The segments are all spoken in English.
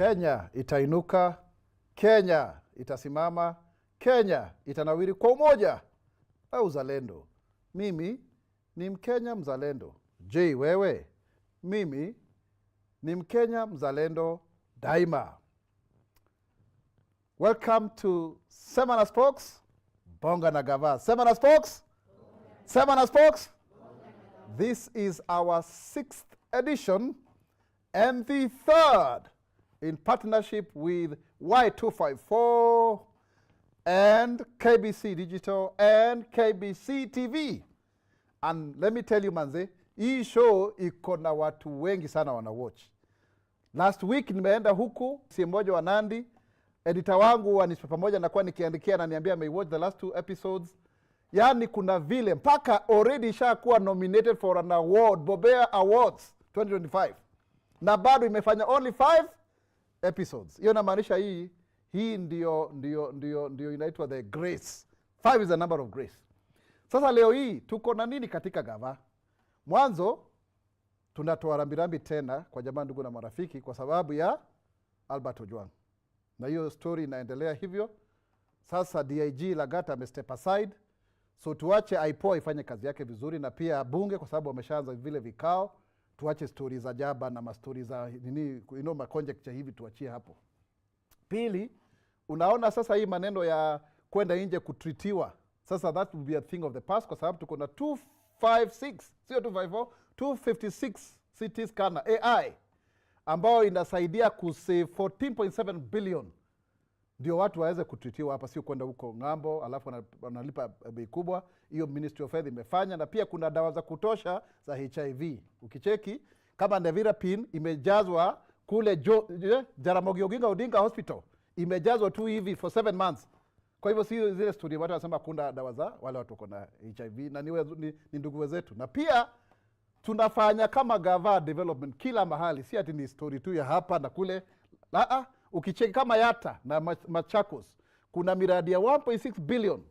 Kenya itainuka, Kenya itasimama, Kenya itanawiri kwa umoja na uzalendo. Mimi ni Mkenya mzalendo. Je, wewe? Mimi ni Mkenya mzalendo daima. Welcome to Sema na Spox, Bonga na Gava. Sema na Spox, Sema na Spox. This is our 6th edition and the 3rd in partnership with Y254 and KBC Digital and KBC TV. And let me tell you, manze, hii show iko na watu wengi sana wana watch. Last week nimeenda huku, si mmoja wa Nandi, editor wangu wa newspaper moja nakuwa nikiandikia na niambia may watch the last 2 episodes. Yani kuna vile mpaka already shakuwa nominated for an award, Bobea Awards 2025. Na bado imefanya only 5 episodes. Hiyo inamaanisha hii ndio inaitwa the grace. 5 is the number of grace. Sasa leo hii tuko na nini katika Gava? Mwanzo tunatoa rambirambi tena kwa jamaa, ndugu na marafiki kwa sababu ya Albert Ojwang. Na hiyo story inaendelea hivyo. Sasa DIG Lagata amestep aside. So tuache IPOA ifanye kazi yake vizuri, na pia bunge kwa sababu wameshaanza vile vikao. Tuache story za jaba na mastori za nini, conjecture hivi tuachie hapo. Pili, unaona sasa hii maneno ya kwenda nje kutritiwa. Sasa that will be a thing of the past kwa sababu tuko na 256, sio 254, 256 CT scanner AI ambao inasaidia kusave 14.7 billion. Ndio watu waweze kutritiwa hapa, sio kwenda huko ng'ambo alafu wanalipa bei kubwa. Hiyo Ministry of Health imefanya, na pia kuna dawa za kutosha za HIV. Ukicheki kama Nevirapine imejazwa kule Jaramogi Oginga Odinga Hospital, imejazwa tu hivi for 7 months. Kwa hivyo sio zile story watu wanasema kuna dawa za wale watu wako na HIV, na ni ndugu wetu. Na pia tunafanya kama Gava development kila mahali, si ati ni story tu ya hapa na kule. Ukicheki kama Yata na Machakos, kuna miradi ya 1.6 billion.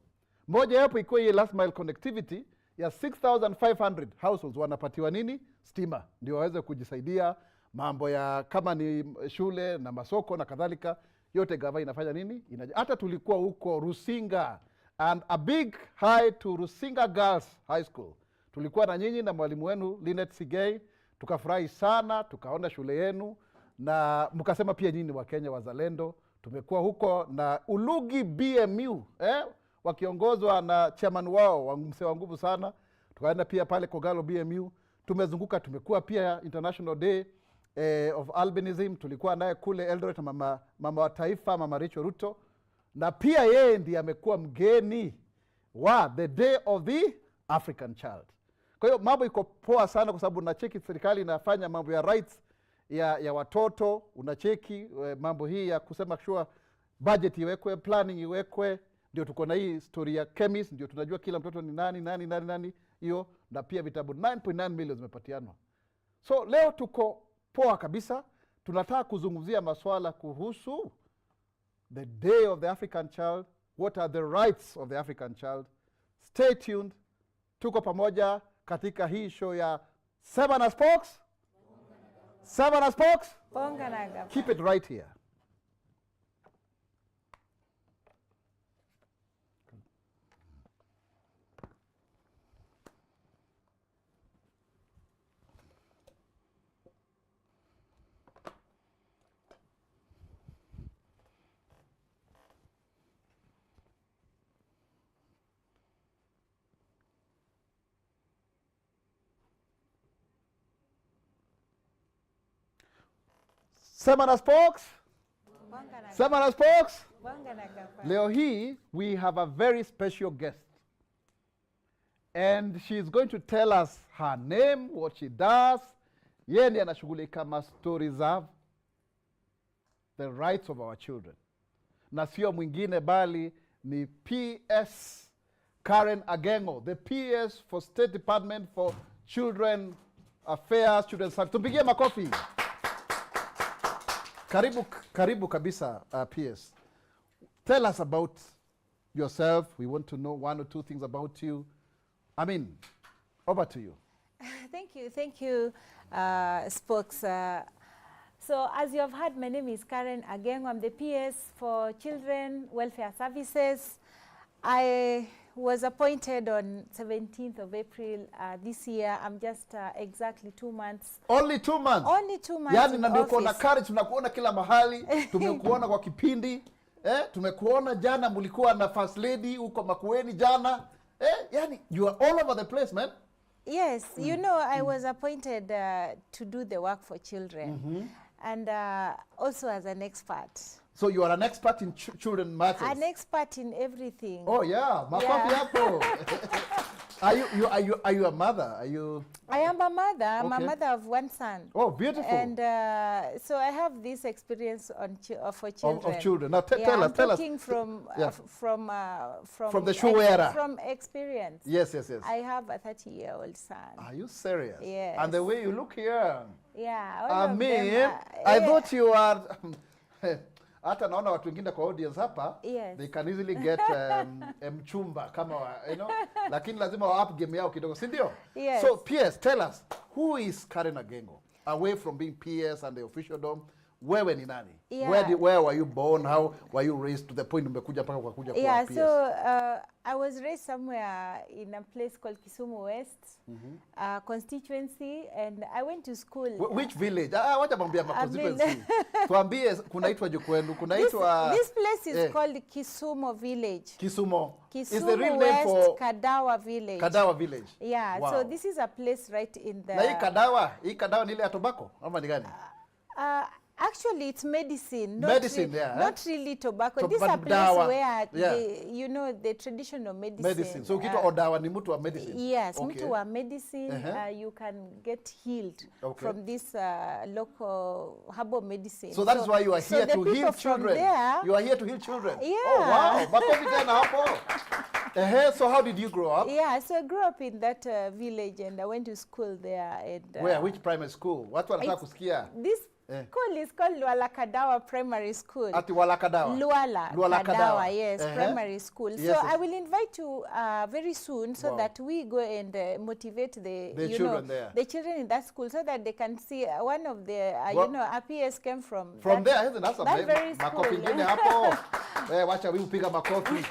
Moja hapo iko hii last mile connectivity ya 6,500 households wanapatiwa nini? Stima. Ndio waweze kujisaidia mambo ya kama ni shule na masoko na kadhalika. Yote Gava inafanya nini? Hata tulikuwa huko Rusinga, and a big hi to Rusinga Girls High School. Tulikuwa na nyinyi na mwalimu wenu Linet Sigei, tukafurahi sana, tukaona shule yenu na mkasema pia nyinyi wa Kenya wazalendo. Tumekuwa huko na Ulugi BMU wakiongozwa na chairman wao mzee wa nguvu sana. Tukaenda pia pale Kogalo BMU, tumezunguka. Tumekuwa pia International Day of Albinism, tulikuwa naye kule Eldoret, mama wa taifa, Mama Rachel Ruto, na pia yeye ndiye amekuwa mgeni wa the Day of the African Child. Kwa hiyo mambo iko poa sana kwa sababu unacheki serikali inafanya mambo ya rights ya watoto. Unacheki mambo hii ya kusema sure budget iwekwe, planning iwekwe. Ndio tuko na hii story ya chemist, ndio tunajua kila mtoto ni nani hiyo, na pia vitabu 9.9 million zimepatianwa. So leo tuko poa kabisa. Tunataka kuzungumzia masuala kuhusu the Day of the African Child. What are the rights of the African child? Stay tuned. Tuko pamoja katika hii show ya Sema na Spox. Sema na Spox. Bonga na Gava. Keep it right here. Sema na Spox. Sema na Spox. Leo hii we have a very special guest, and she is going to tell us her name, what she does. Yeye ndiye anashughulika ma stories of the rights of our children, na sio mwingine bali ni PS Karen Agengo, the PS for State Department for Children Affairs, Children's Services. Tupigie makofi. Karibu kabisa, PS. Tell us about yourself. We want to know 1 or 2 things about you. I mean, over to you. Thank you, Spox. So as you have heard, my name is Karen Agengo. I'm the PS for Children Welfare Services. I was appointed on 17th of April this year. I'm just exactly 2 months. Only 2 months? Only 2 months yani in na ndio office. kuna courage, tunakuona kila mahali, tumekuona kwa kipindi, tumekuona jana mulikuwa na first lady huko Makueni jana, yani you are all over the place, man. Yes, you know, I was appointed to do the work for children and also as an expert. So you are an expert in children matters? An expert in everything. Oh yeah, makofi hapo. Are you a mother? Are you? I am a mother. I'm Okay. a mother of 1 son. Oh, beautiful. And so I have this experience on for children. Of children. Now tell I'm us. talking from From the shoe era. From experience. Yes. I have a 30-year-old son. Are you serious? Yes. And the way you look here. Yeah. All I of mean, them I thought you are. Hata naona watu wengine kwa audience hapa, yes, they can easily get mchumba kama you know, lakini lazima wa up game yao kidogo, si ndio? Yes. So PS, tell us, who is Karen Agengo? Away from being PS and the officialdom, wewe ni nani? Yeah. Where were you born? How were you raised to the point umekuja mpaka ukakuja kuwa PS? So I was raised somewhere in a place called Kisumu West constituency, and I went to school. Which village? Wacha mwambia ma constituency. Tuambie kunaitwa kwenu, kunaitwa This place is called Kisumu Village. Kisumu. Is the Kisumu real name West for Kadawa Village. Kadawa Village. Yeah, wow. So this is a place right in the... Na hii Kadawa ni ile ya tobacco ama ni gani? Actually, it's medicine. Medicine, not really tobacco. This is a place where you know, the traditional medicine. So ukitwa odawa ni mtu wa medicine. Yes, okay. Mtu wa medicine. You can get healed from this local herbal medicine. So that's why you are here to heal children. You are here to heal children. Yeah. Oh wow, makofi tena hapo. So how did you grow up? Yeah, so I grew up in that village and I went to school there. And where? Which primary school? Watu wanataka kusikia. This school is called Luala Kadawa Primary School. Ati Luala Kadawa? Luala Kadawa, yes, primary school. Yes, so I will invite you very soon so that we go and motivate the children there. The children in that school so that they can see one of the, you know, APS came from that, there, isn't that very school. Makofi ingine hapo. Wacha wewe upiga makofi.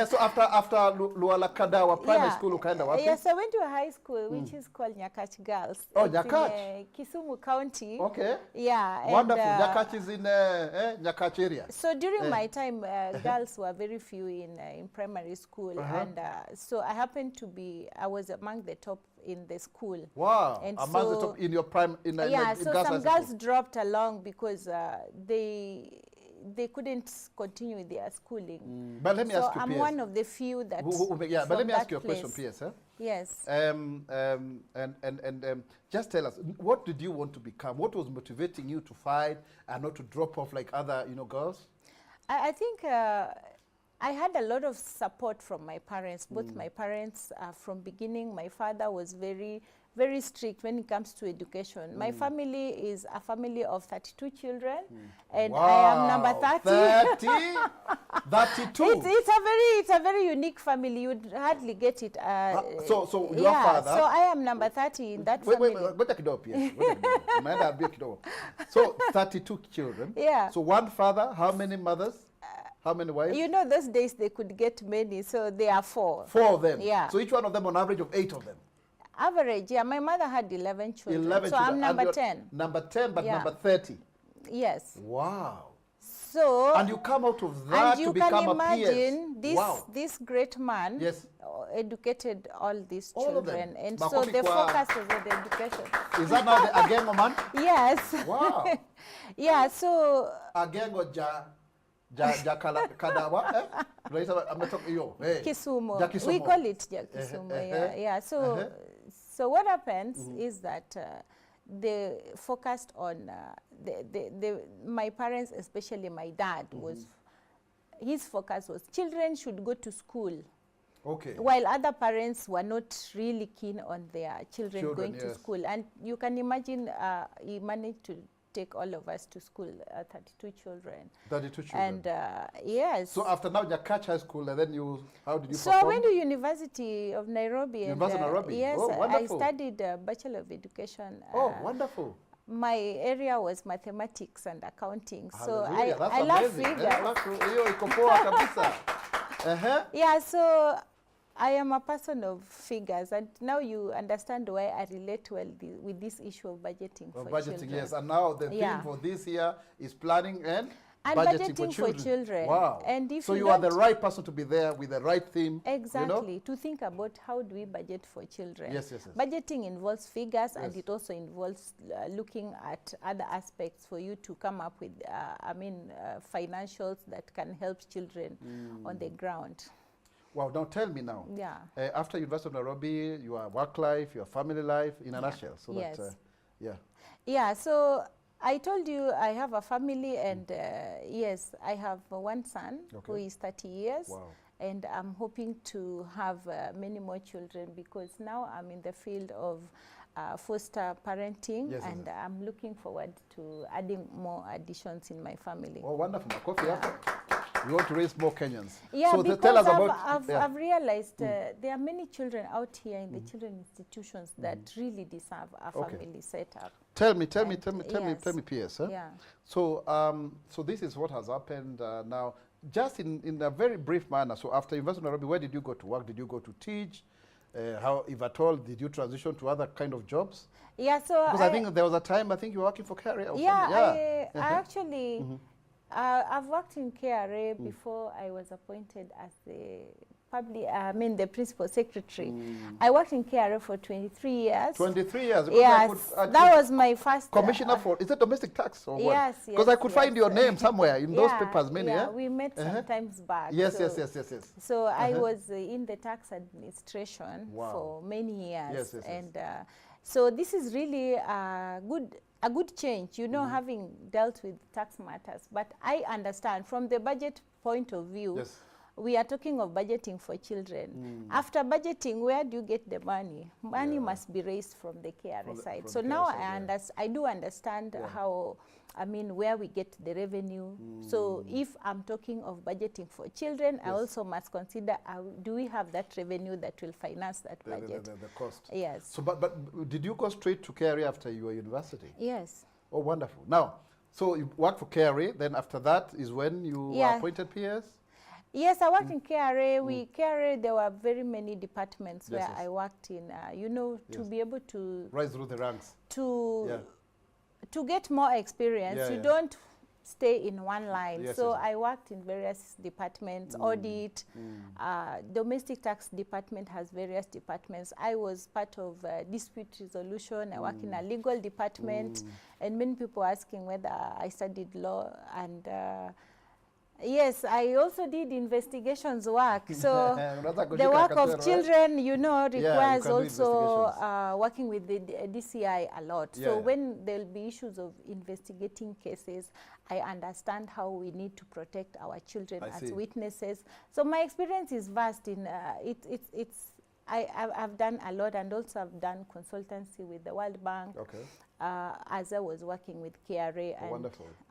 So after Luala Kadawa Primary School ukaenda wapi? Yes, I went to a high school which is called Nyakach Girls. Oh, Nyakach. Kisumu County. Okay. Yeah. Wonderful. Nyakach is in Nyakach area. So during my time, girls were very few in primary school, and so I happened to be, I was among the top in the school. Wow. And among the top in your prime in so some girls dropped along because they couldn't continue with their schooling. But let me ask you, I'm one of the few that. But let me ask you a question, PS. Yes. And just tell us, what did you want to become? What was motivating you to fight and not to drop off like other, girls? I think I had a lot of support from my parents. Both my parents, from beginning, my father was very, very strict when it comes to education. My family is a family of 32 children, and I am number 30. 32? It's a very unique family. You'd hardly get it. So your father? So I am number 30 in that family. So 32 children. Yeah. So one father, how many mothers? How many wives? You know, those days they could get many, so there are 4. 4 of them? Yeah. So each one of them on average of 8 of them? Average, yeah. My mother had 11 children. 11 so children. I'm number 10. Number 10, but number 30. Yes. Wow. So, and you come out of that to become a PS. And you can imagine this great man educated all these children. And so the focus was on the education. Is that now the Agengo man? Yes. Wow. Yeah, so... Agengo Kadawa, Kisumu. We call it Kisumu. Yeah. So what happens is that they focused on my parents, especially my dad, his focus was children should go to school. Okay. While other parents were not really keen on their children going to school. And you can imagine he managed to take all of us to school, 32 children. 32 children. And yes. So after now Nyakach High School, and then how did you perform? So I went to University of Nairobi. University of Nairobi? Yes, oh, wonderful. I studied Bachelor of Education. Oh, wonderful. my area was mathematics and accounting. So Hallelujah, that's I love amazing. figures. Hiyo iko poa kabisa. Yeah, so I am a person of figures, and now you understand why I relate well with this issue of budgeting for children. Yes, and now the theme for this year is planning and budgeting for children. Wow. And if so you are the right person to be there with the right theme. Exactly, you know? to think about how do we budget for children. Yes, yes, yes. Budgeting involves figures, and it also involves looking at other aspects for you to come up with, financials that can help children on the ground. Wow, now tell me now. Yeah. After University of Nairobi, your work life, your family life, in a nutshell. So yes. that, Yeah, so I told you I have a family, and yes, I have one son who is 30 years. Wow. And I'm hoping to have many more children, because now I'm in the field of foster parenting, and I'm looking forward to adding more additions in my family. Oh, wonderful. We want to raise more Kenyans. Yeah, so because tell us about, I've realized there are many children out here in the children institutions that really deserve a family setup. Tell me, PS. Huh? Yeah. So, so this is what has happened now. Just in a very brief manner. So after University of Nairobi, where did you go to work? Did you go to teach? How, if at all, did you transition to other kind of jobs? Yeah, so because I think there was a time I think you were working for KRA. Or I actually. I've worked in KRA before I was appointed as the principal secretary. I worked in KRA for 23 years. 23 years? Yes, that was my first... Commissioner for, is it domestic tax or what? Yes, yes. Because I could find your name somewhere in those papers, many, yeah? We met sometimes back. Yes, so, yes. So I was in the tax administration for many years. And so this is really a good change, you know, having dealt with tax matters. But I understand from the budget point of view, we are talking of budgeting for children. After budgeting, where do you get the money? Money must be raised from the KRA side. So now I do understand how, where we get the revenue. So if I'm talking of budgeting for children, I also must consider, do we have that revenue that will finance that budget? The cost. Yes. So, but did you go straight to KRA after your university? Yes. Oh, wonderful. Now, so you worked for KRA, then after that is when you were appointed PS? Yes, I worked in KRA. KRA, there were very many departments where I worked in, to be able to... rise through the ranks. To get more experience, you don't stay in one line. So I worked in various departments, audit, domestic tax department has various departments. I was part of dispute resolution. I work in a legal department, and many people asking whether I studied law, and yes, I also did investigations work. So the work of children, requires also working with the DCI a lot. So when there will be issues of investigating cases, I understand how we need to protect our children as witnesses. So my experience is vast in I've done a lot, and also I've done consultancy with the World Bank. As I was working with KRA,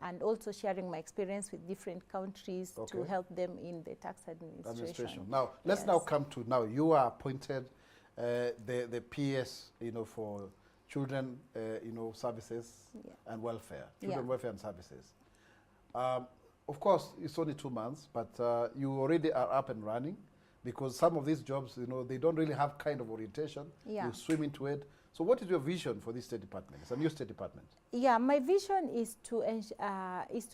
and also sharing my experience with different countries to help them in the tax administration. Now, let's now come to now. You are appointed the PS, for children, services and welfare, children welfare and services. Of course, it's only 2 months, but you already are up and running, because some of these jobs, they don't really have kind of orientation. You swim into it. So what is your vision for this state department? It's a new state department. Yeah, my vision is to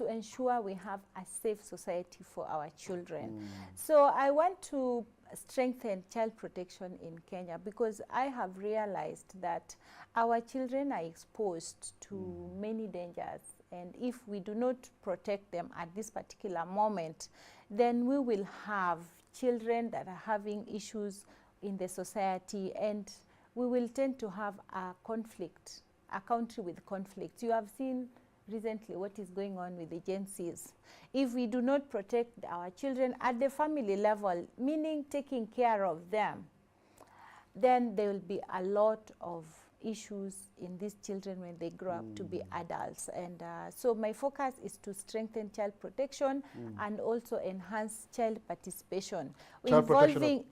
ensure we have a safe society for our children. So I want to strengthen child protection in Kenya, because I have realized that our children are exposed to many dangers. And if we do not protect them at this particular moment, then we will have children that are having issues in the society, and we will tend to have a conflict, a country with conflict. You have seen recently what is going on with agencies. If we do not protect our children at the family level, meaning taking care of them, then there will be a lot of issues in these children when they grow up to be adults. And so my focus is to strengthen child protection and also enhance child participation, involving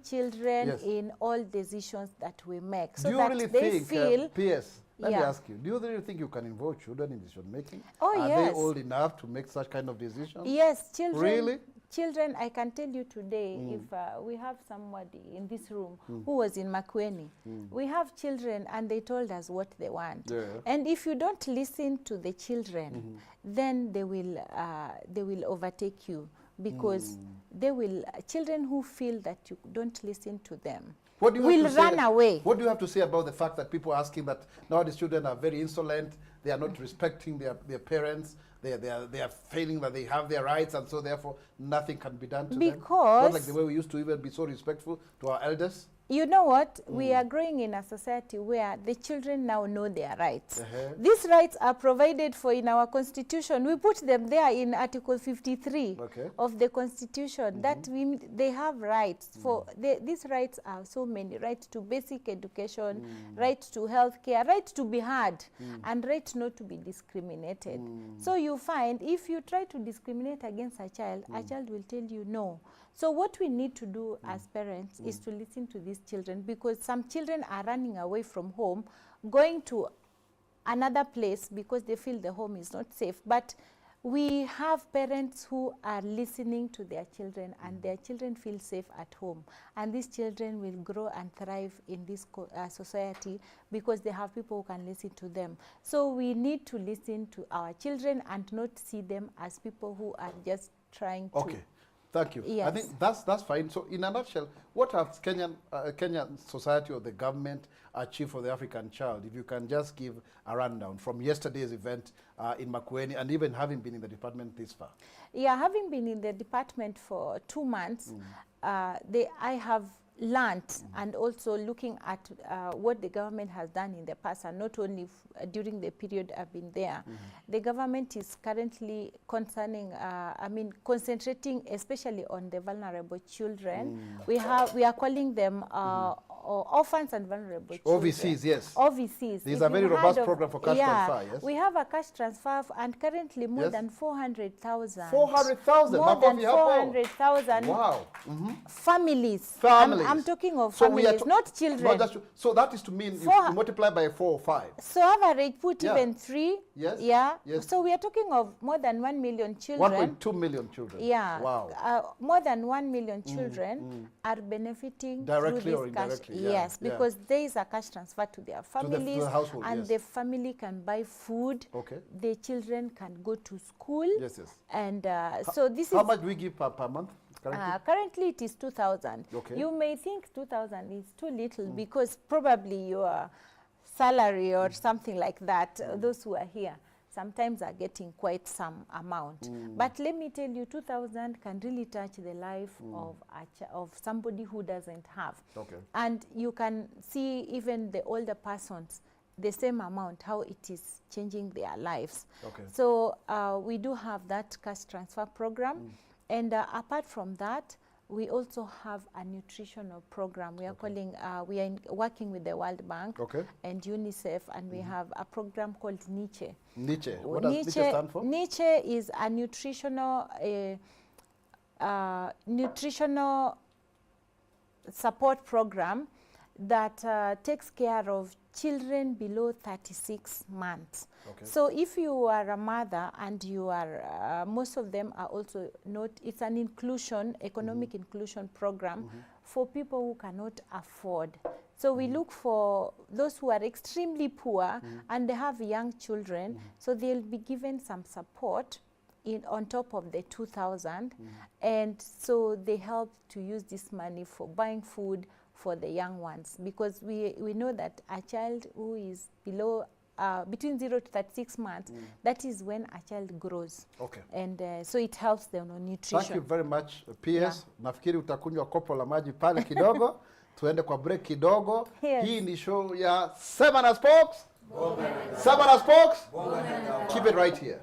children in all decisions that we make, so do you that really they think, feel... PS, Let me Yeah. ask you, do you really think you can involve children in decision making? Oh, Are yes. they old enough to make such kind of decisions? Yes, children. Really? Children, I can tell you today, if we have somebody in this room who was in Makueni, we have children and they told us what they want. Yeah. And if you don't listen to the children, then they will overtake you, because they will, children who feel that you don't listen to them What do you will have to run say, away. What do you have to say about the fact that people are asking that now the children are very insolent, they are not respecting their parents, they are feeling that they have their rights, and so therefore nothing can be done to them? Because Not like the way we used to even be so respectful to our elders. you know what? We are growing in a society where the children now know their rights. Uh-huh. These rights are provided for in our constitution. We put them there in Article 53 Okay. of the constitution, that they have rights. For these rights are so many: right to basic education, right to health care, right to be heard, and right not to be discriminated. So you find if you try to discriminate against a child will tell you no. So what we need to do as parents is to listen to these children, because some children are running away from home, going to another place because they feel the home is not safe. But we have parents who are listening to their children, and their children feel safe at home. And these children will grow and thrive in this society because they have people who can listen to them. So we need to listen to our children and not see them as people who are just trying to... Okay. Thank you. Yes. I think that's fine. So in a nutshell, what has Kenyan society or the government achieved for the African child? If you can just give a rundown from yesterday's event in Makueni, and even having been in the department this far. Yeah, having been in the department for 2 months, I have learned, and also looking at what the government has done in the past, and not only during the period I've been there. The government is currently concentrating especially on the vulnerable children. We are calling them orphans and vulnerable children. OVCs, yes. OVCs. There's If a very you've robust heard of- program for cash yeah, transfer, yes? we have a cash transfer, and currently more Yes. than 400,000. 400,000? More than Makofi hapo. 400,000 Wow. families. Families. I'm talking of So we are families, not children. So that is to mean if Four- you multiply by 4 or 5. So average put Yeah. even 3. Yes, Yeah. yes. So we are talking of more than 1 million children. 1.2 million children. Yeah. Wow. More than 1 million children are benefiting Directly through this or cash. indirectly, yeah, Yes, yeah. because there is a cash transfer to their families, the household, and yes. the family can buy food. Okay. The children can go to school. Yes, yes. And so this How is... much do we give per month currently? Currently it is 2,000. Okay. You may think 2,000 is too little because probably your salary or something like that, those who are here, sometimes are getting quite some amount. But let me tell you, 2,000 can really touch the life of somebody who doesn't have. Okay. And you can see even the older persons, the same amount, how it is changing their lives. Okay. So we do have that cash transfer program. And apart from that, we also have a nutritional program. We are calling, working with the World Bank and UNICEF, and we have a program called Niche. Niche. What does Niche stand for? Niche is a nutritional support program that takes care of children below 36 months. Okay. So if you are a mother and you are, most of them are also not, it's an inclusion, economic inclusion program for people who cannot afford. So we look for those who are extremely poor and they have young children, so they'll be given some support on top of the 2,000, and so they help to use this money for buying food for the young ones, because we know that a child who is below between 0 to 36 months, that is when a child grows. Okay. And so it helps them on nutrition. Thank you very much, PS. Nafikiri utakunywa kopo la maji pale kidogo. Tuende kwa break kidogo. Yes. Hii ni show ya Sema na Spox. Sema na Spox. Keep it right here.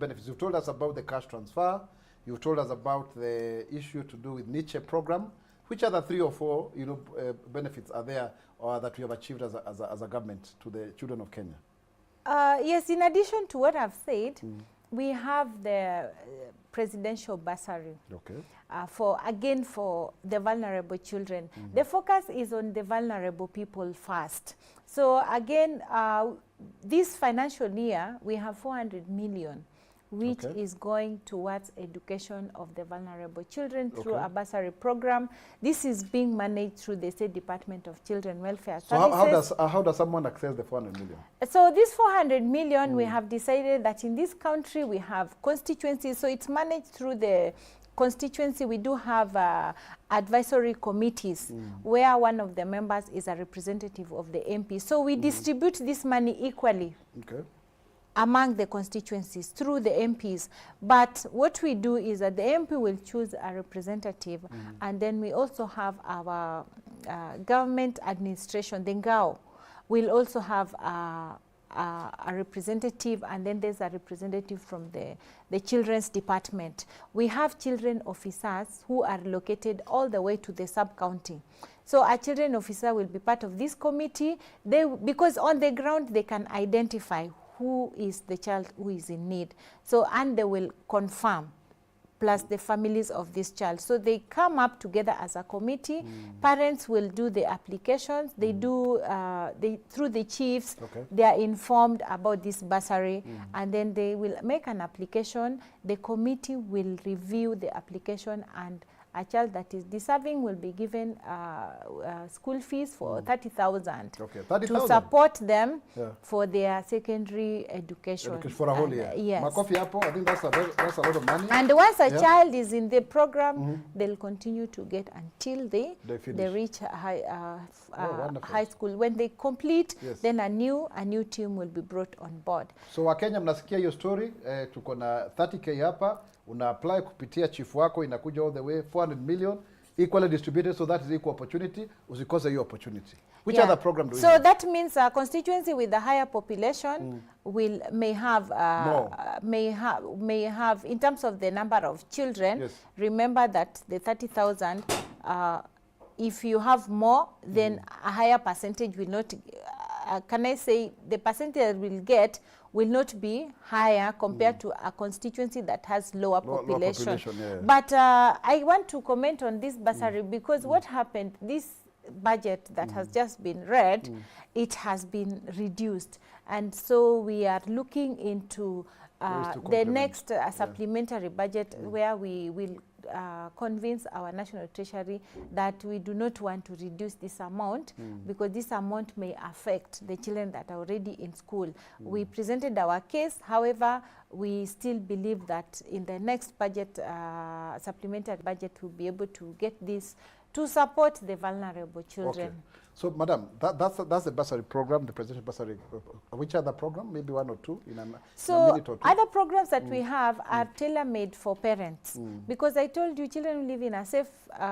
benefits. You've told us about the cash transfer. You've told us about the issue to do with Nietzsche program. Which other 3 or 4, benefits are there or that we have achieved as a government to the children of Kenya? Yes, in addition to what I've said, we have the presidential bursary. Okay. For the vulnerable children. The focus is on the vulnerable people first. So again, this financial year, we have 400 million, which is going towards education of the vulnerable children through a bursary program. This is being managed through the State Department of Children Welfare Services. So how does someone access the 400 million? So this 400 million, we have decided that in this country we have constituencies, so it's managed through the constituency. We do have advisory committees where one of the members is a representative of the MP. So we distribute this money equally among the constituencies through the MPs. But what we do is that the MP will choose a representative, and then we also have our government administration, the GAO, will also have a representative, and then there's a representative from the children's department. We have children officers who are located all the way to the sub-county. So a children officer will be part of this committee, because on the ground they can identify who is the child who is in need. So, and they will confirm, plus the families of this child. So they come up together as a committee. Parents will do the applications. They do, through the chiefs, they are informed about this bursary, and then they will make an application. The committee will review the application, and a child that is deserving will be given school fees for 30,000 to support them for their secondary education. For a whole year. Yes. Makofi hapo, I think that's a lot of money. And once a child is in the program, they'll continue to get until they reach high school. When they complete, then a new team will be brought on board. So Wakenya mnasikia hiyo story, tuko na 30K hapa. Una apply kupitia chief wako, inakuja all the way 400 million equally distributed, so that is equal opportunity. Usikose hiyo opportunity. Which other program do we have? That means a constituency with a higher population may have in terms of the number of children. Remember that the 30,000, if you have more, then a higher percentage will not. Can I say the percentage will get will not be higher compared to a constituency that has lower population. But I want to comment on this bursary because what happened, this budget that has just been read, it has been reduced. And so we are looking into the next supplementary budget where we will convince our National Treasury that we do not want to reduce this amount because this amount may affect the children that are already in school. We presented our case, however, we still believe that in the next budget, supplementary budget, we'll be able to get this to support the vulnerable children. So, Madam, that's the bursary program, the presidential bursary. Which other program? Maybe one or two in a minute or two? Other programs that we have are tailor-made for parents. Because I told you, children who live in a safe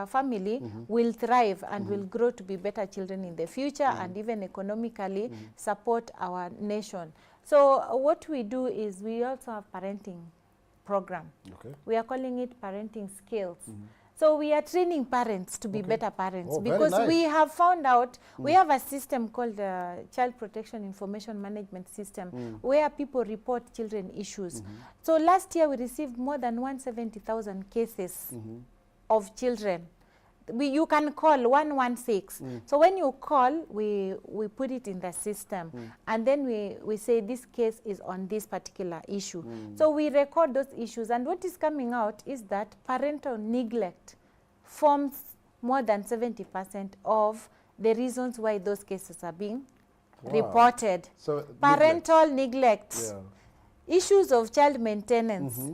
family will thrive and will grow to be better children in the future and even economically support our nation. So what we do is we also have parenting program. We are calling it parenting skills. So we are training parents to be better parents because we have found out we have a system called Child Protection Information Management System where people report children issues. So last year we received more than 170,000 cases of children. You can call 116. So when you call, we put it in the system and then we say this case is on this particular issue. So we record those issues, and what is coming out is that parental neglect forms more than 70% of the reasons why those cases are being reported. So parental neglect. Issues of child maintenance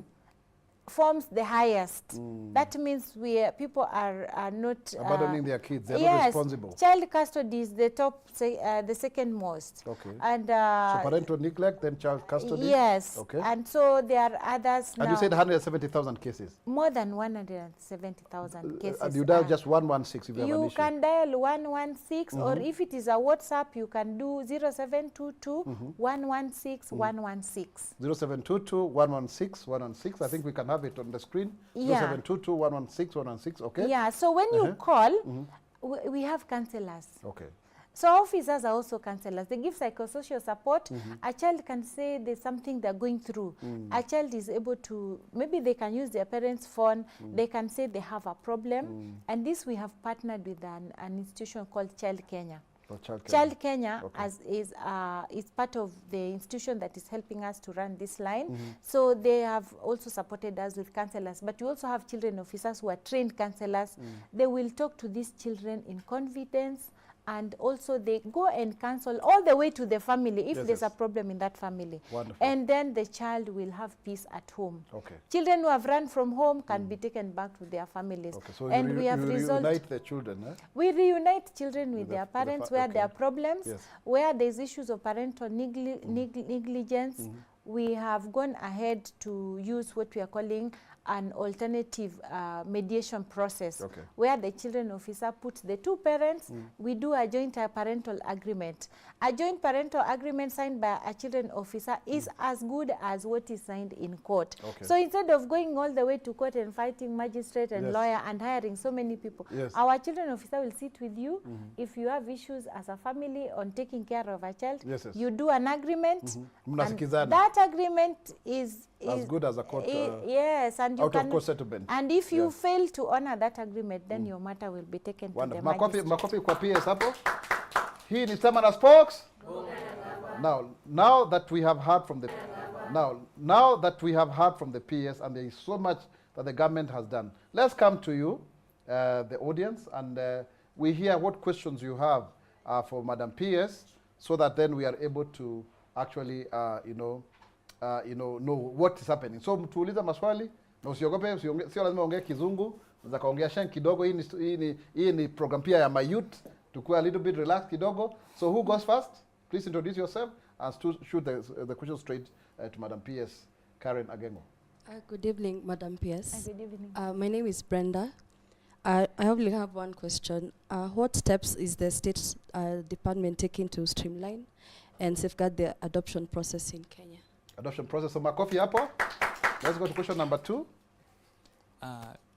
forms the highest. That means people are not abandoning their kids. They're not yes, responsible. child custody is the top, the second most. Okay. And so parental neglect, then child custody. Yes. Okay. And so there are others now. And you said 170,000 cases. More than 170,000 cases. And you dial just 116 if you have an issue. You can dial 116, or if it is a WhatsApp, you can do 0722 116 116. 0722 116 116. I think we can have it on the screen. Yeah. 0722 116 116. Okay. Yeah. So when you call, we have counselors. Okay. So officers are also counselors. They give psychosocial support. A child can say there's something they're going through. A child is able to, maybe they can use their parents' phone. They can say they have a problem. And this we have partnered with an institution called Child Kenya. Child Kenya is part of the institution that is helping us to run this line. So they have also supported us with counselors. But we also have children officers who are trained counselors. They will talk to these children in confidence. And also they go and counsel all the way to the family if there's a problem in that family. Wonderful. And then the child will have peace at home. Okay. Children who have run from home can be taken back to their families. Okay. So and we have reunite the children, eh? We reunite children with their parents where there are problems, where there's issues of parental negligence. We have gone ahead to use what we are calling an alternative mediation process, where the children officer puts the two parents, we do a joint parental agreement. A joint parental agreement signed by a children officer is as good as what is signed in court. So instead of going all the way to court and fighting magistrate and lawyer and hiring so many people, our children officer will sit with you. If you have issues as a family on taking care of a child, you do an agreement. And that agreement is as good as a court. Yes, and you out of court settlement. And if you fail to honor that agreement, then your matter will be taken to the magistrate. Makofi kwa PS hapo. Hii ni Sema na Spox. Now that we have heard from the PS, and there is so much that the government has done, let's come to you, the audience, and we hear what questions you have for Madam PS, so that then we are able to actually know what is happening. So mtuuliza maswali na usiogope, sio lazima ongea Kizungu, unaweza kaongea Sheng kidogo. Hii ni program pia ya my youth, tukua a little bit relaxed kidogo. So who goes first? Please introduce yourself and shoot the question straight to Madam PS Karen Agengo. Good evening, Madam PS. Good evening. My name is Brenda. I only have one question. What steps is the State Department taking to streamline and safeguard the adoption process in Kenya? Adoption process. So Makofi hapo. Let's go to question number 2.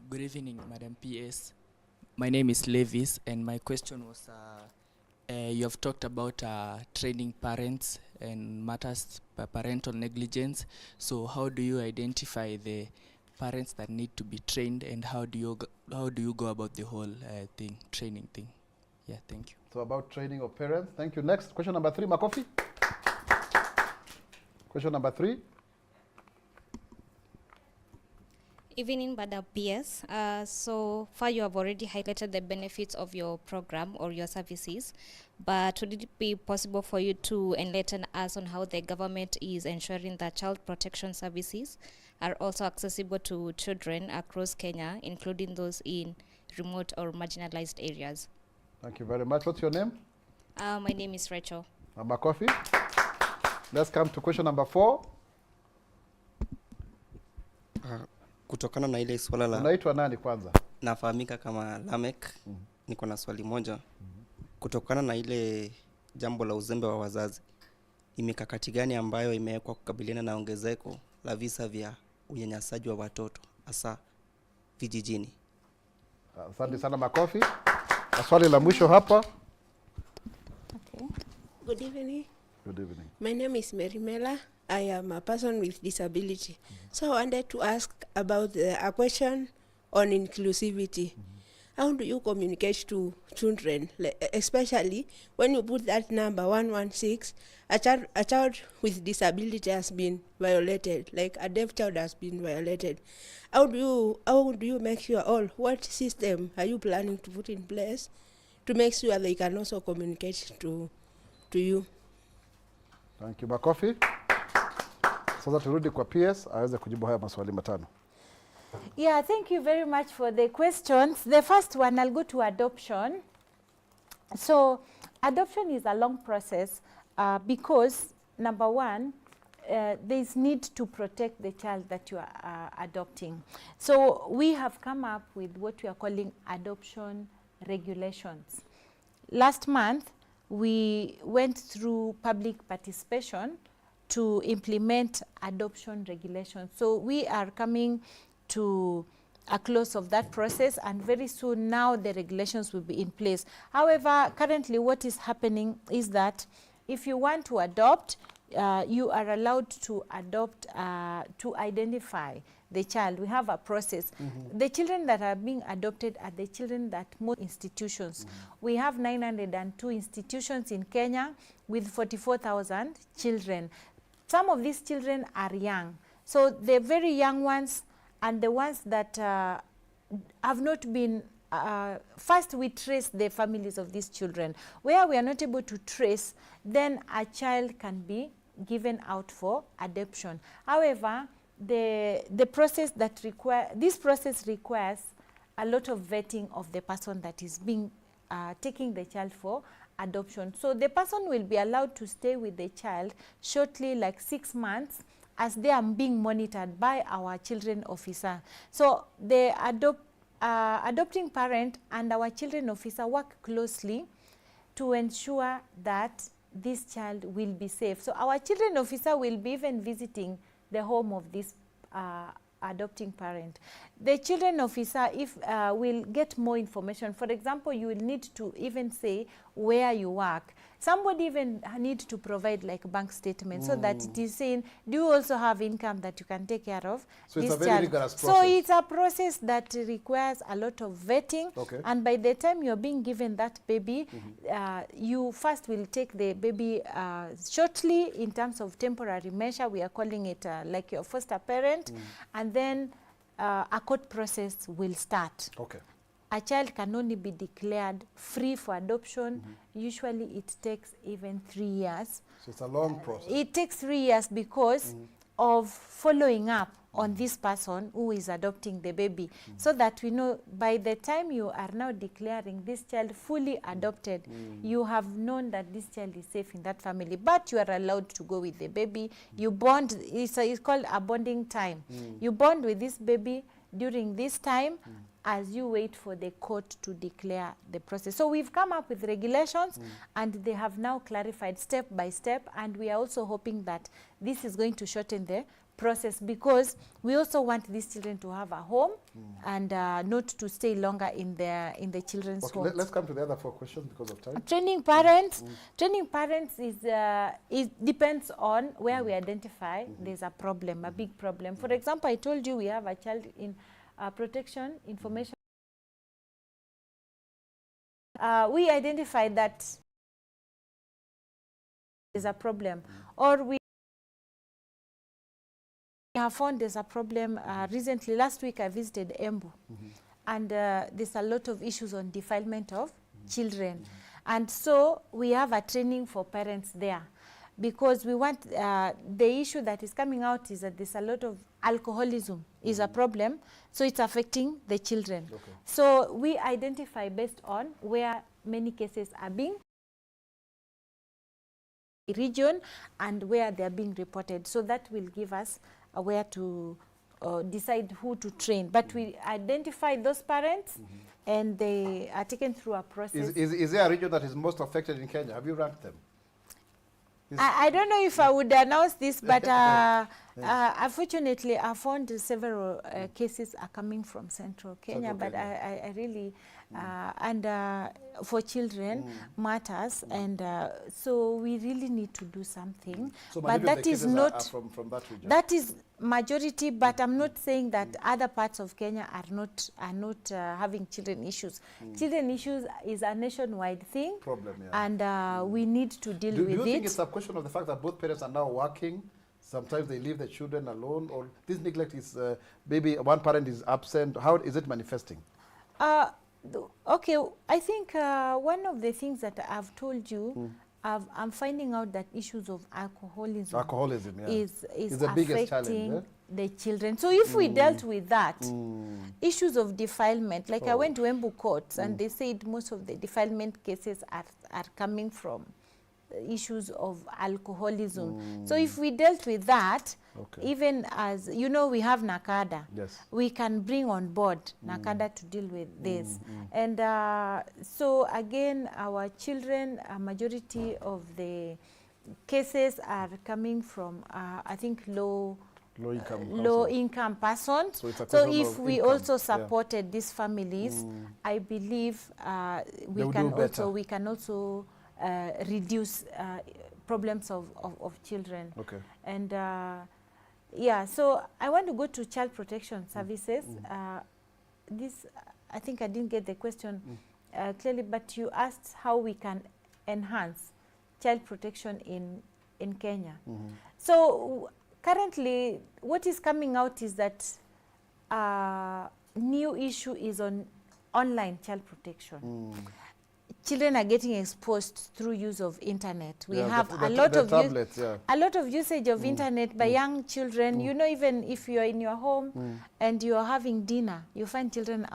Good evening, Madam PS. My name is Levis, and my question was, you have talked about training parents and matters parental negligence. So how do you identify the parents that need to be trained, and how do you go about the whole training thing? Yeah, thank you. So about training of parents. Thank you. Next, question number 3, Makofi. Question number 3. Evening, Madam PS. So far, you have already highlighted the benefits of your program or your services, but would it be possible for you to enlighten us on how the government is ensuring that child protection services are also accessible to children across Kenya, including those in remote or marginalized areas? Thank you very much. What's your name? My name is Rachel. Makofi. Let's come to question number 4. Kutokana na ile swala la unaitwa nani kwanza? Nafahamika kama Lamek. Niko na swali moja. Kutokana na ile jambo la uzembe wa wazazi, ni mikakati gani ambayo imewekwa kukabiliana na ongezeko la visa vya unyanyasaji wa watoto hasa vijijini? Asante sana Makofi. Swali la mwisho hapa. Okay. Good evening. Good evening. My name is Mary Mela. I am a person with disability. So I wanted to ask about a question on inclusivity. How do you communicate to children, especially when you put that number 116, a child with disability has been violated, like a deaf child has been violated. How do you make sure, what system are you planning to put in place to make sure they can also communicate to you? Thank you, Makofi. Sasa turudi kwa PS aweze kujibu haya maswali matano. Yeah, thank you very much for the questions. The first one, I'll go to adoption. So adoption is a long process because, number one, there's need to protect the child that you are adopting. So we have come up with what we are calling adoption regulations. Last month, we went through public participation to implement adoption regulations. So we are coming to a close of that process, and very soon now the regulations will be in place. However, currently what is happening is that if you want to adopt, you are allowed to adopt to identify the child. We have a process. The children that are being adopted are the children that most institutions. We have 902 institutions in Kenya with 44,000 children. Some of these children are young. So the very young ones and the ones that have not been, first we trace the families of these children. Where we are not able to trace, then a child can be given out for adoption. However, the process that this process requires a lot of vetting of the person that is being taking the child for adoption. So the person will be allowed to stay with the child shortly, like 6 months, as they are being monitored by our children officer. So the adopting parent and our children officer work closely to ensure that this child will be safe. So our children officer will be even visiting the home of this adopting parent. The children officer will get more information. For example, you will need to even say where you work. Somebody even need to provide like bank statement so that it is saying, do you also have income that you can take care of So this it's a very child? rigorous process. So it's a process that requires a lot of vetting. Okay. And by the time you're being given that baby, you first will take the baby shortly in terms of temporary measure. We are calling it like your foster parent. And then a court process will start. Okay. A child can only be declared free for adoption. Usually it takes even 3 years. So it's a long process. It takes 3 years because of following up on this person who is adopting the baby, so that we know by the time you are now declaring this child fully adopted, you have known that this child is safe in that family, but you are allowed to go with the baby. You bond, it's called a bonding time. You bond with this baby during this time as you wait for the court to declare the process. So we've come up with regulations and they have now clarified step by step, and we are also hoping that this is going to shorten the process, because we also want these children to have a home and not to stay longer in the children's homes. Let's come to the other 4 questions because of time. Training parents. Training parents is it depends on where we identify there's a problem, a big problem. For example, I told you we have a child in protection information. We identified that there's a problem, or we have found there's a problem. Recently, last week I visited Embu, and there's a lot of issues on defilement of children. And so we have a training for parents there, because we want, the issue that is coming out is that there's a lot of alcoholism is a problem, so it's affecting the children. Okay. So we identify based on where many cases are being region and where they are being reported. So that will give us where to decide who to train. But we identify those parents and they are taken through a process. Is there a region that is most affected in Kenya? Have you ranked them? I don't know if I would announce this, but unfortunately, I found several cases are coming from Central Kenya, but I really, and for children matters, and so we really need to do something. So but that is not, are from that region. that is majority, but I'm not saying that other parts of Kenya are not having children issues. Children issues is a nationwide thing, Problem, yeah. and we need to deal Do with you it. think it's a question of the fact that both parents are now working? Sometimes they leave the children alone, or this neglect is maybe one parent is absent. How is it manifesting? Okay, I think one of the things that I've told you I'm finding out that issues of alcoholism, Alcoholism, yeah. is the biggest challenge, affecting the children. So if we dealt with that, issues of defilement, like I Oh. went to Embu courts and they said most of the defilement cases are coming from issues of alcoholism. So if we dealt with that, even as, you know, we have NACADA, Yes. we can bring on board NACADA to deal with this. And so again, our children, a majority of the cases are coming from, I think, low income persons. So, it's a So question if of we income. also supported these families, I believe we can also reduce problems of children. Okay. And yeah, so I want to go to child protection services. This, I think I didn't get the question clearly, but you asked how we can enhance child protection in Kenya. So currently, what is coming out is that new issue is on online child protection. Children are getting exposed through use of internet. We have a lot of usage of internet by young children. You know, even if you're in your home and you're having dinner, you find children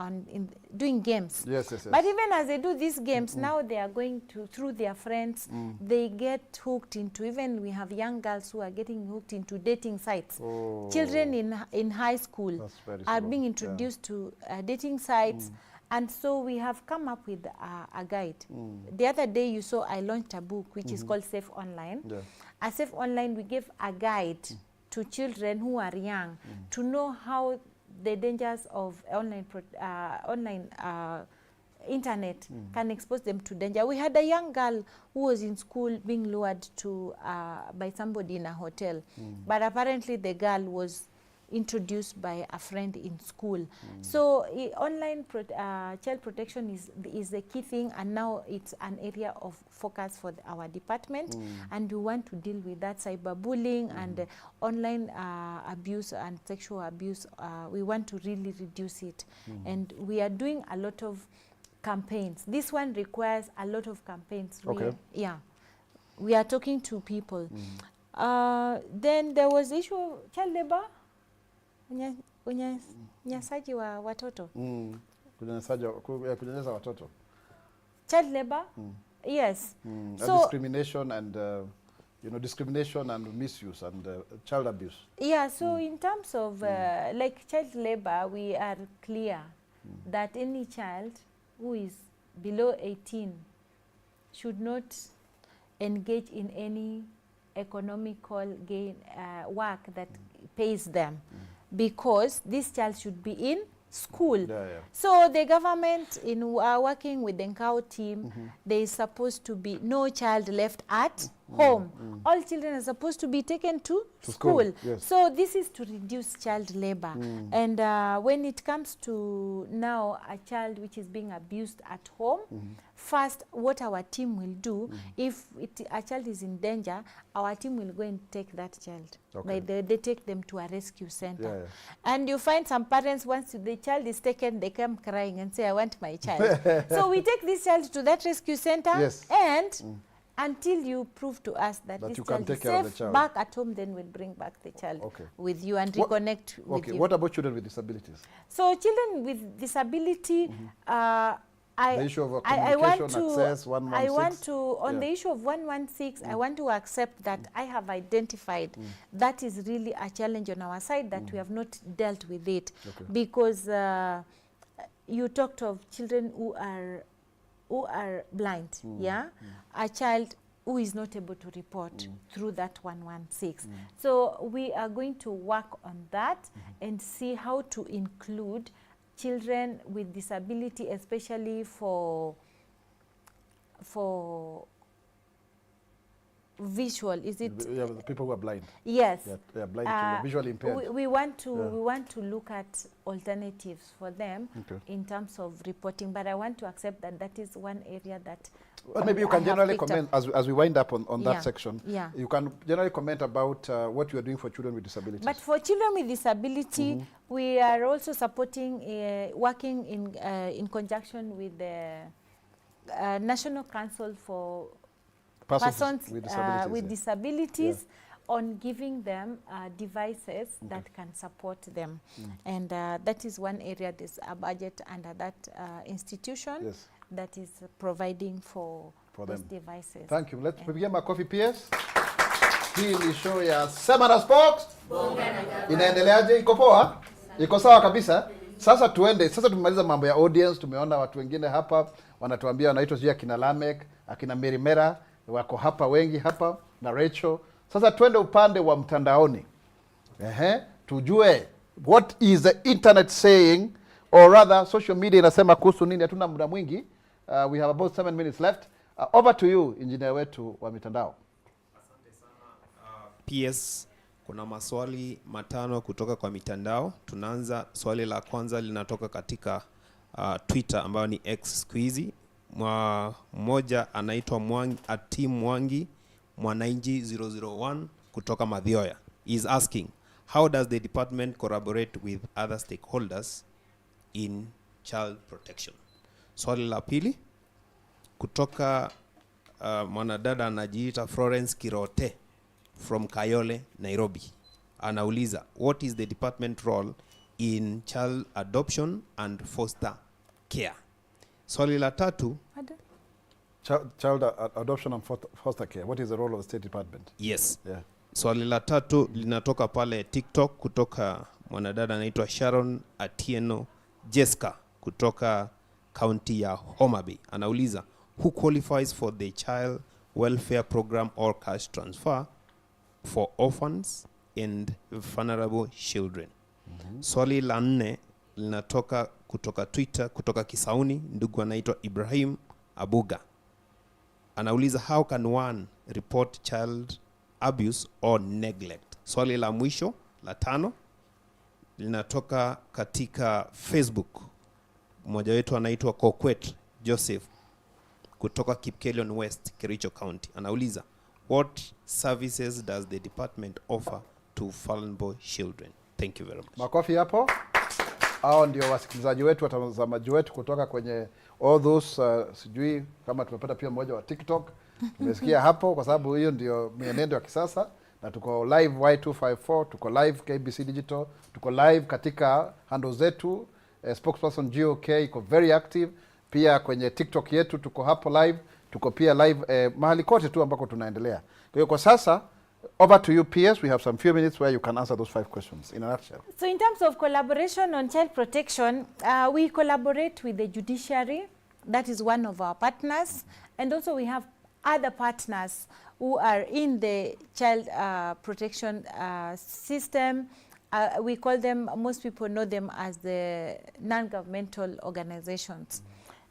doing games. Yes. But even as they do these games, now they are going through their friends, they get hooked into, even we have young girls who are getting hooked into dating sites. Children in high school are being introduced to dating sites. And so we have come up with a guide. The other day you saw I launched a book which is called Safe Online. At Safe Online, we give a guide to children who are young to know how the dangers of online internet can expose them to danger. We had a young girl who was in school being lured to by somebody in a hotel, but apparently the girl was introduced by a friend in school. So online child protection is the key thing, and now it's an area of focus for our department, and we want to deal with that cyberbullying and online abuse and sexual abuse. We want to really reduce it, and we are doing a lot of campaigns. This one requires a lot of campaigns. We are talking to people. Then there was the issue of child labor, unyanyasaji wa watoto. Kunyanyasa watoto. Child labor? Yes. So discrimination and discrimination and misuse and child abuse. Yeah, so in terms of like child labor, we are clear that any child who is below 18 should not engage in any economical gain work that pays them, because this child should be in school. So the government, in working with the Nkau team, there is supposed to be no child left at home. All children are supposed to be taken to school. So this is to reduce child labor. And when it comes to now a child which is being abused at home, first what our team will do, if a child is in danger, our team will go and take that child. They take them to a rescue center. And you find some parents, once the child is taken, they come crying and say, I want my child. So we take this child to that rescue center, and until you prove to us that this child is safe back at home, then we'll bring back the child with you and reconnect with you. What about children with disabilities? So children with disability, the issue of communication, access, 116. I want to, on the issue of 116, I want to accept that I have identified that is really a challenge on our side, that we have not dealt with it. Because you talked of children who are blind, a child who is not able to report through that 116. So we are going to work on that and see how to include children with disability, especially for visual, is it? The people who are blind. Yes. They are blind children, visually impaired. We want to look at alternatives for them in terms of reporting, but I want to accept that that is one area that well, maybe you can generally comment, as we wind up on that section, you can generally comment about what you are doing for children with disabilities. But for children with disability, we are also supporting, working in conjunction with the National Council for Persons with with disabilities, disabilities on giving them devices that can support them. And that is one area. There's a budget under that institution that is providing for those devices. Thank you. Let's begin my coffee PS. Hii ni show ya Sema na Spox. Inaendeleaje? Iko poa? Iko sawa kabisa? Sasa tuende. Sasa tumemaliza mambo ya audience. Tumeona watu wengine hapa wanatuambia wanaitwa sijui akina Lamek, akina Merimera, wako hapa wengi hapa na Rachel. Sasa tuende upande wa mtandaoni. Tujue what is the internet saying, or rather social media inasema kuhusu nini. Hatuna muda mwingi. We have about 7 minutes left. Over to you, engineer wetu wa mitandao. Asante sana. PS, kuna maswali matano kutoka kwa mitandao. Tunaanza, swali la kwanza linatoka katika Twitter ambayo ni X siku hizi. Mmoja anaitwa Mwangi Mwananchi 001 kutoka Mathioya. He is asking, how does the department collaborate with other stakeholders in child protection? Swali la pili kutoka mwanadada anajiita Florence Kirote from Kayole, Nairobi. Anauliza, what is the department role in child adoption and foster care? Swali la tatu, Child adoption and foster care. What is the role of the State Department? Yes. Yeah. Swali la tatu linatoka pale TikTok kutoka mwanadada anaitwa Sharon Atieno Jessica kutoka county ya Homa Bay. Anauliza, who qualifies for the child welfare program or cash transfer for orphans and vulnerable children? Swali la 4 linatoka kutoka Twitter kutoka Kisauni, ndugu anaitwa Ibrahim Abuga. Anauliza, how can one report child abuse or neglect? Swali la mwisho la 5 linatoka katika Facebook. Mmoja wetu anaitwa Kokwet Joseph kutoka Kipkelion West, Kericho County. Anauliza, what services does the department offer to vulnerable children? Thank you very much. Makofi hapo. Hao ndio wasikilizaji wetu, watazamaji wetu kutoka kwenye all those sijui kama tumepata pia mmoja wa TikTok. Tumesikia hapo kwa sababu hiyo ndio mienendo ya kisasa, na tuko live Y254, tuko live KBC Digital, tuko live katika handles zetu. Spokesperson GOK iko very active. Pia kwenye TikTok yetu tuko hapo live, tuko pia live mahali kote tu ambako tunaendelea. Kwa hiyo kwa sasa, over to you, PS. We have some few minutes where you can answer those 5 questions in a nutshell. So in terms of collaboration on child protection, we collaborate with the judiciary. That is one of our partners. And also we have other partners who are in the child protection system. We call them, most people know them as the non-governmental organizations.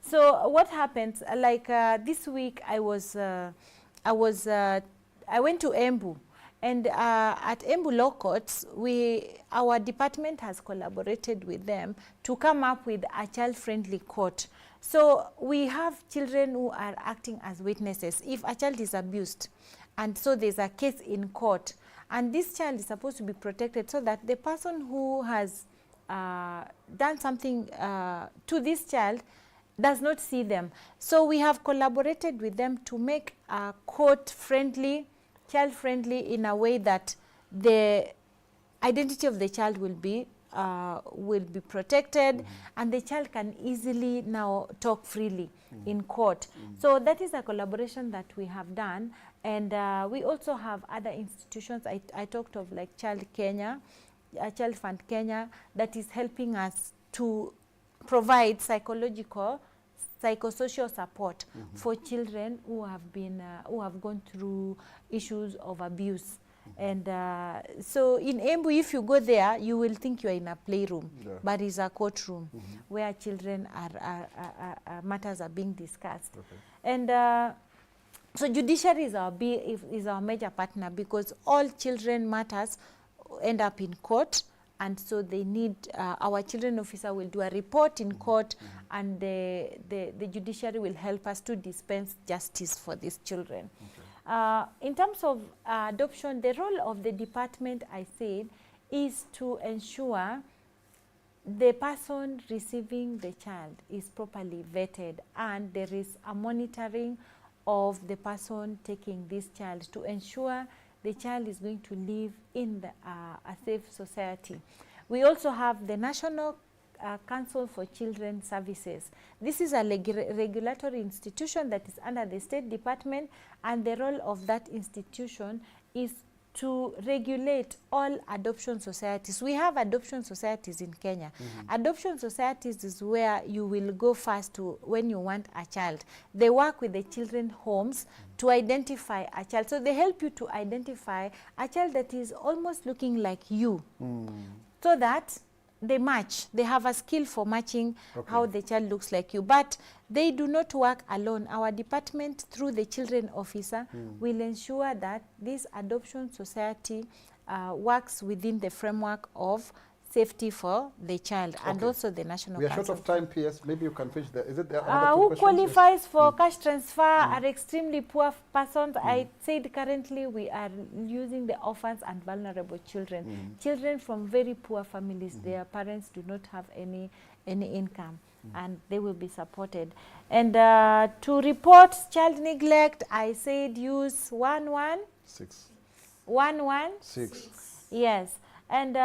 So what happens, like this week I went to Embu. And at Embu Law Courts, our department has collaborated with them to come up with a child-friendly court. So we have children who are acting as witnesses. If a child is abused, and so there's a case in court, and this child is supposed to be protected so that the person who has done something to this child does not see them. So we have collaborated with them to make a court-friendly, child-friendly, in a way that the identity of the child will be protected, and the child can easily now talk freely in court. So that is a collaboration that we have done, and we also have other institutions. I talked of like Child Fund Kenya, that is helping us to provide psychosocial support for children who have gone through issues of abuse. And so in Embu, if you go there, you will think you are in a playroom, but it's a courtroom where children matters are being discussed. And so judiciary is our major partner, because all children matters end up in court, and so they need our children officer will do a report in court, and the judiciary will help us to dispense justice for these children. In terms of adoption, the role of the department, I said, is to ensure the person receiving the child is properly vetted, and there is a monitoring of the person taking this child to ensure the child is going to live in a safe society. We also have the National Council for Children Services. This is a regulatory institution that is under the State Department, and the role of that institution is to regulate all adoption societies. We have adoption societies in Kenya. Adoption societies is where you will go first to when you want a child. They work with the children homes to identify a child. So they help you to identify a child that is almost looking like you, so that they match. They have a skill for matching how the child looks like you. But they do not work alone. Our department, through the children officer, will ensure that this adoption society works within the framework of safety for the child and also the national. We are short council. of time, PS. Maybe you can finish there. Is it there? Who qualifies for cash transfer are extremely poor persons. I said currently we are using the orphans and vulnerable children. Children from very poor families, their parents do not have any income, and they will be supported. And to report child neglect, I said use 116. 116. Yes. And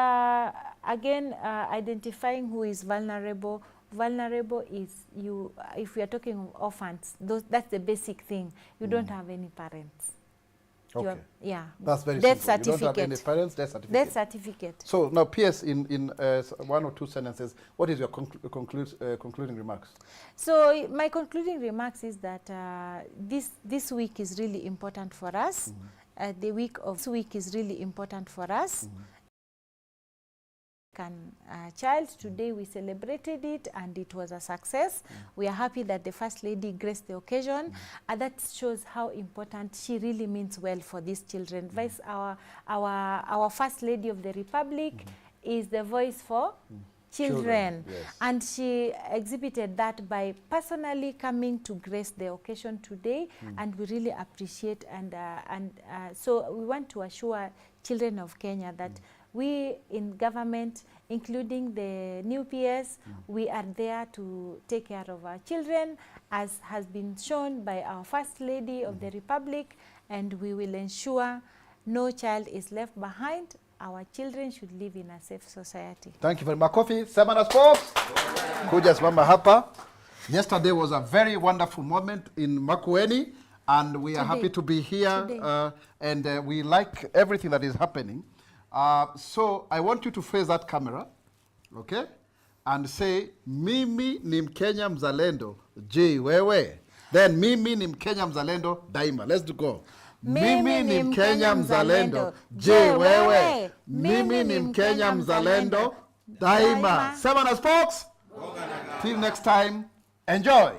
again, identifying who is vulnerable. Vulnerable is you, if we are talking of orphans, that's the basic thing. You don't have any parents. Okay. Yeah. That's very death simple. certificate. You don't have any parents, death certificate. Death certificate. So now, PS, in 1 or 2 sentences, what is your concluding remarks? So my concluding remarks is that this week is really important for us. The week of this week is really important for us. Child, today we celebrated it and it was a success. We are happy that the First Lady graced the occasion, and that shows how important she really means well for these children. Our First Lady of the Republic is the voice for children. Yes. And she exhibited that by personally coming to grace the occasion today, and we really appreciate and so we want to assure children of Kenya that we in government, including the new PS, we are there to take care of our children, as has been shown by our First Lady of the Republic, and we will ensure no child is left behind. Our children should live in a safe society. Thank you very much. Makofi, Sema na Spox. Kuja simama hapa. Yesterday was a very wonderful moment in Makueni, and we are happy to be here, and we like everything that is happening. So I want you to face that camera, okay, and say, mimi ni Mkenya mzalendo, je wewe. Then mimi ni Mkenya mzalendo daima. Let's go. Mimi ni Mkenya mzalendo, je wewe. Mimi ni Mkenya mzalendo daima. Sema na Spox. Till next time, enjoy.